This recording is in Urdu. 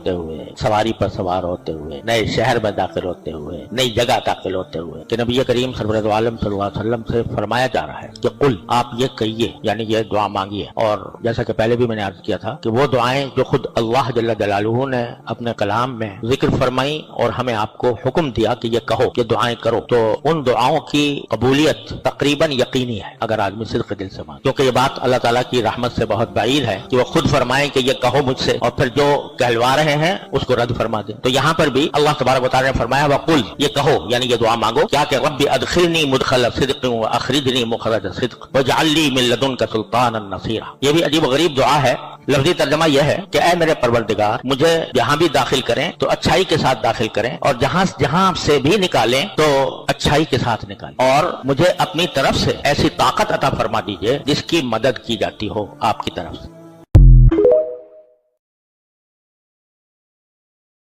ہوتے ہوئے، سواری پر سوار ہوتے ہوئے، نئے شہر میں داخل ہوتے ہوئے، نئی جگہ داخل ہوتے ہوئے، کہ نبی کریم سرورت عالم صلی اللہ علیہ وسلم سے فرمایا جا رہا ہے کہ قل، آپ یہ کہیے، یعنی یہ دعا مانگیے۔ اور جیسا کہ پہلے بھی میں نے عرض کیا تھا کہ وہ دعائیں جو خود اللہ جل جلالہ نے اپنے کلام میں ذکر فرمائی اور ہمیں آپ کو حکم دیا کہ یہ کہو، یہ دعائیں کرو، تو ان دعاؤں کی قبولیت تقریباً یقینی ہے اگر آدمی صدق دل سے مانگے، کیونکہ یہ بات اللہ تعالیٰ کی رحمت سے بہت بعید ہے کہ وہ خود فرمائیں کہ یہ کہو مجھ سے اور پھر جو کہلوا رہے ہیں اس کو رد فرما دیں۔ تو یہاں پر بھی اللہ تبارک و تعالیٰ نے فرمایا وقل، یہ کہو، یعنی یہ دعا مانگو کیا کہ رب ادخلنی مدخل صدق واخرجنی مخرج صدق واجعل لی من لدنک سلطانا نصیرا۔ یہ بھی عجیب و غریب دعا ہے۔ لفظی ترجمہ یہ ہے کہ اے میرے پروردگار، مجھے جہاں بھی داخل کریں تو اچھائی کے ساتھ داخل کریں، اور جہاں سے بھی نکالیں تو اچھائی کے ساتھ نکالیں، اور مجھے اپنی طرف سے ایسی طاقت عطا فرما دیجئے جس کی مدد کی جاتی ہو آپ کی طرف سے۔